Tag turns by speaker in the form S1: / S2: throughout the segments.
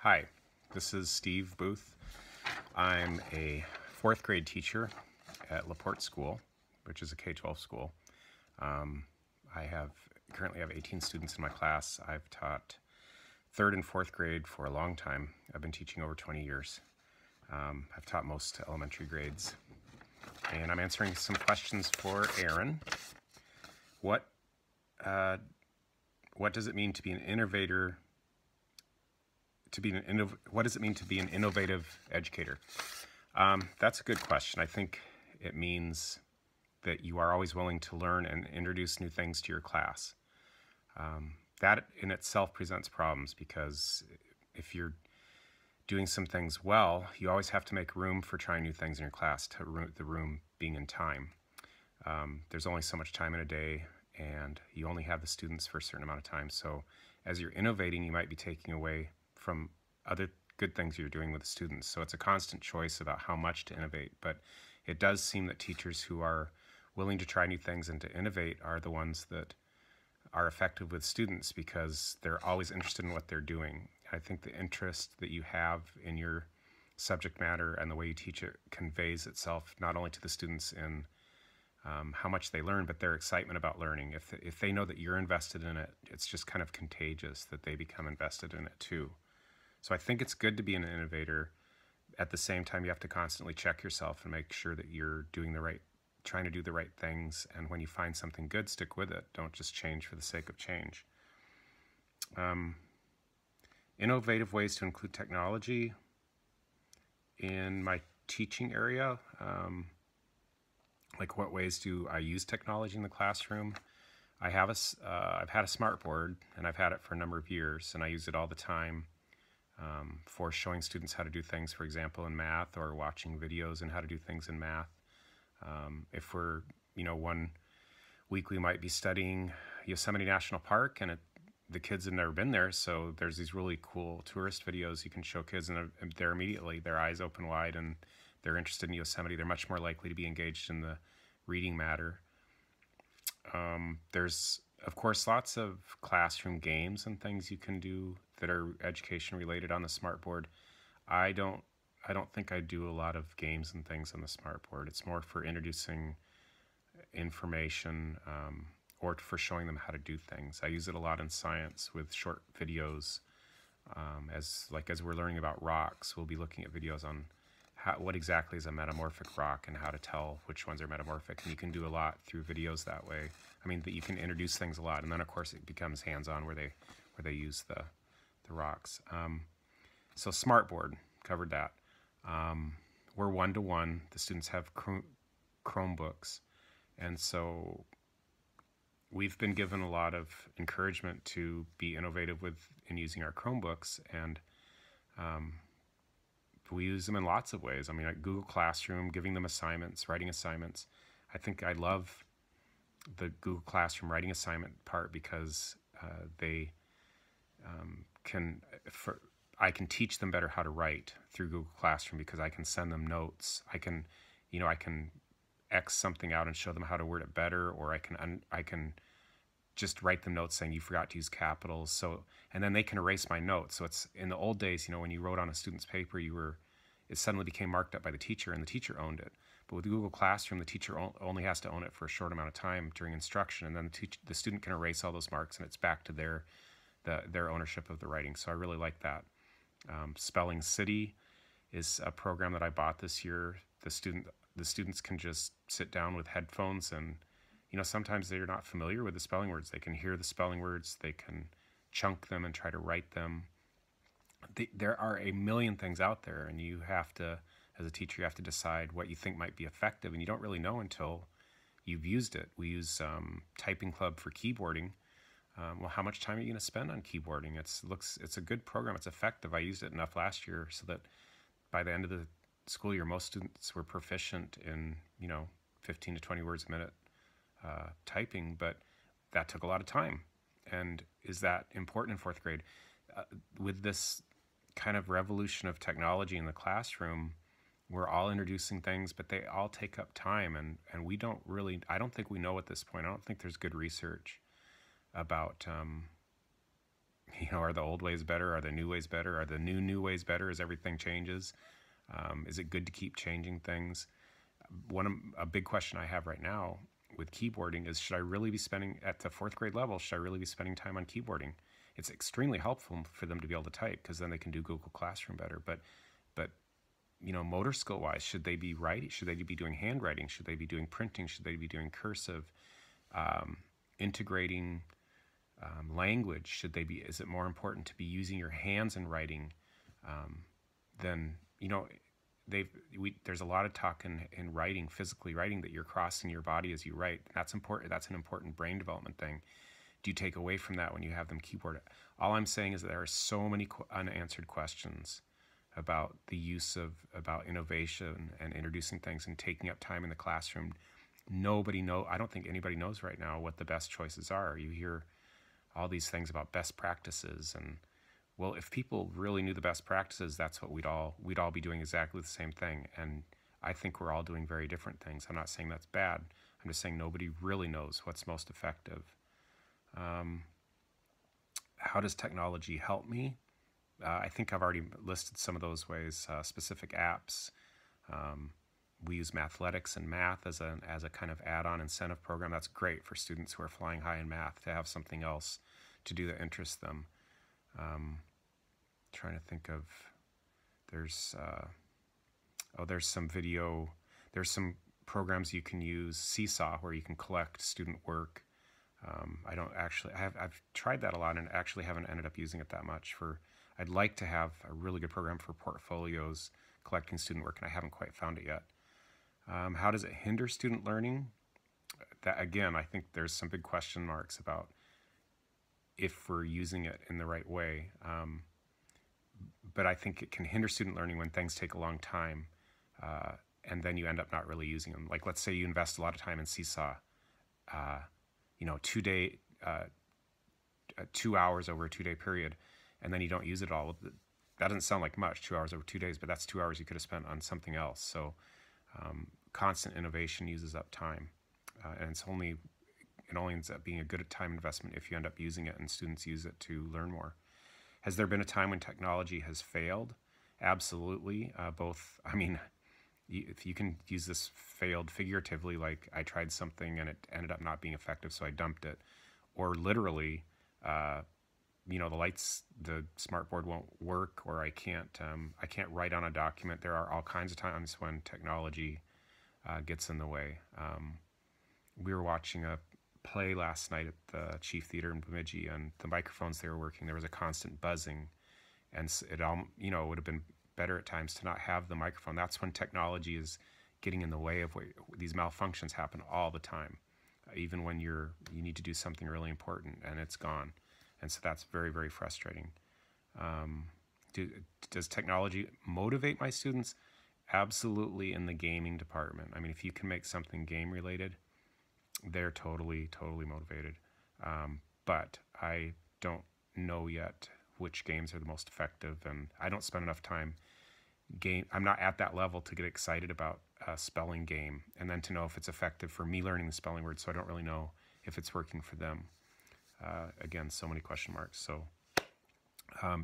S1: Hi, this is Steve Booth. I'm a fourth grade teacher at LaPorte School, which is a K-12 school. I currently have 18 students in my class. I've taught third and fourth grade for a long time. I've been teaching over 20 years. I've taught most elementary grades. And I'm answering some questions for Aaron. What does it mean to be an innovator? What does it mean to be an innovative educator? That's a good question. I think it means that you are always willing to learn and introduce new things to your class. That in itself presents problems because if you're doing some things well, you always have to make room for trying new things in your class, the room being in time. There's only so much time in a day, and you only have the students for a certain amount of time. So as you're innovating, you might be taking away from other good things you're doing with the students. So it's a constant choice about how much to innovate. But it does seem that teachers who are willing to try new things and to innovate are the ones that are effective with students because they're always interested in what they're doing. I think the interest that you have in your subject matter and the way you teach it conveys itself not only to the students in how much they learn, but their excitement about learning. If they know that you're invested in it, it's just kind of contagious that they become invested in it too. So I think it's good to be an innovator. At the same time, you have to constantly check yourself and make sure that you're trying to do the right things. And when you find something good, stick with it. Don't just change for the sake of change. Innovative ways to include technology in my teaching area. Like what ways do I use technology in the classroom? I've had a smartboard, and I've had it for a number of years, and I use it all the time for showing students how to do things, for example, in math, or watching videos on how to do things in math. If we're, 1 week we might be studying Yosemite National Park, and the kids have never been there, so there's these really cool tourist videos you can show kids, and they're immediately, their eyes open wide, and they're interested in Yosemite. They're much more likely to be engaged in the reading matter. There's, of course, lots of classroom games and things you can do that are education related on the smartboard. I don't think I do a lot of games and things on the smartboard. It's more for introducing information or for showing them how to do things. I use it a lot in science with short videos. As we're learning about rocks, we'll be looking at videos on what exactly is a metamorphic rock and how to tell which ones are metamorphic. And you can do a lot through videos that way. That you can introduce things a lot. And then, of course, it becomes hands-on where they use the rocks. So smartboard, covered that. We're one-to-one. The students have Chromebooks. And so we've been given a lot of encouragement to be innovative in using our Chromebooks. And we use them in lots of ways. Like Google Classroom, giving them assignments, writing assignments. I think I love the Google Classroom writing assignment part because I can teach them better how to write through Google Classroom because I can send them notes. I can X something out and show them how to word it better, or I can just write them notes saying you forgot to use capitals. So, and then they can erase my notes. So it's in the old days, when you wrote on a student's paper, it suddenly became marked up by the teacher, and the teacher owned it. But with Google Classroom, the teacher only has to own it for a short amount of time during instruction, and then the student can erase all those marks, and it's back to their ownership of the writing. So I really like that. Spelling City is a program that I bought this year. The students can just sit down with headphones, and sometimes they're not familiar with the spelling words. They can hear the spelling words, they can chunk them and try to write them. There are a million things out there, and you have to, as a teacher, you have to decide what you think might be effective, and you don't really know until you've used it. We use Typing Club for keyboarding. Well, how much time are you going to spend on keyboarding? It's a good program. It's effective. I used it enough last year so that by the end of the school year, most students were proficient in 15 to 20 words a minute typing, but that took a lot of time. And is that important in fourth grade? With this kind of revolution of technology in the classroom, we're all introducing things, but they all take up time, and I don't think we know at this point. I don't think there's good research about Are the old ways better? Are the new ways better? Are the new ways better as everything changes? Is it good to keep changing things? A big question I have right now with keyboarding is, should I really be spending at the fourth grade level? Should I really be spending time on keyboarding? It's extremely helpful for them to be able to type, because then they can do Google Classroom better. But motor skill wise, should they be writing? Should they be doing handwriting? Should they be doing printing? Should they be doing cursive? Integrating language? Should they be? Is it more important to be using your hands in writing than there's a lot of talk in writing, physically writing, that you're crossing your body as you write. That's important. That's an important brain development thing. Do you take away from that when you have them keyboard it? All I'm saying is that there are so many unanswered questions about the use of, about innovation and introducing things and taking up time in the classroom. I don't think anybody knows right now what the best choices are. You hear all these things about best practices, and well, if people really knew the best practices, that's what we'd all be doing exactly the same thing. And I think we're all doing very different things. I'm not saying that's bad. I'm just saying nobody really knows what's most effective. How does technology help me? I think I've already listed some of those ways. Specific apps. We use Mathletics and math as a kind of add-on incentive program. That's great for students who are flying high in math, to have something else to do that interests them. Trying to think of, there's some video, there's some programs you can use, Seesaw, where you can collect student work. I've tried that a lot and actually haven't ended up using it that much. I'd like to have a really good program for portfolios, collecting student work, and I haven't quite found it yet. How does it hinder student learning? That, again, I think there's some big question marks about if we're using it in the right way. But I think it can hinder student learning when things take a long time, and then you end up not really using them. Like, let's say you invest a lot of time in Seesaw, 2 hours over a 2-day period, and then you don't use it all. That doesn't sound like much, 2 hours over 2 days, but that's 2 hours you could have spent on something else. So constant innovation uses up time, and it only ends up being a good time investment if you end up using it and students use it to learn more. Has there been a time when technology has failed? Absolutely. If you can use this failed figuratively, like I tried something and it ended up not being effective, so I dumped it, or literally, the smartboard won't work, or I can't write on a document. There are all kinds of times when technology gets in the way. We were watching a play last night at the Chief Theater in Bemidji, and the microphones they were working, there was a constant buzzing, and it would have been better at times to not have the microphone. That's when technology is getting in the way of these malfunctions happen all the time, even when you need to do something really important and it's gone. And so that's very, very frustrating. Does technology motivate my students? Absolutely, in the gaming department. I mean, if you can make something game related, they're totally, totally motivated. But I don't know yet which games are the most effective, and I don't spend enough time I'm not at that level to get excited about a spelling game and then to know if it's effective for me learning the spelling word, so I don't really know if it's working for them. Again, so many question marks.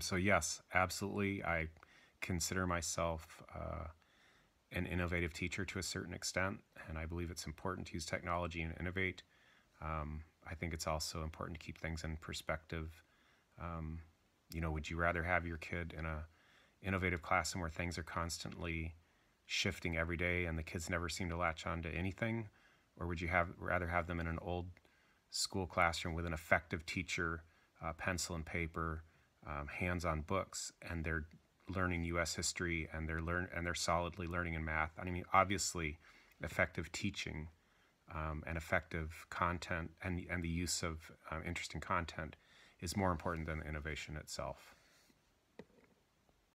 S1: So yes, absolutely, I consider myself an innovative teacher to a certain extent, and I believe it's important to use technology and innovate. I think it's also important to keep things in perspective. Would you rather have your kid in a innovative classroom where things are constantly shifting every day and the kids never seem to latch on to anything? Or would you rather have them in an old school classroom with an effective teacher, pencil and paper, hands-on books, and they're learning U.S. history, and they're solidly learning in math? I mean, obviously, effective teaching and effective content and the use of interesting content is more important than innovation itself.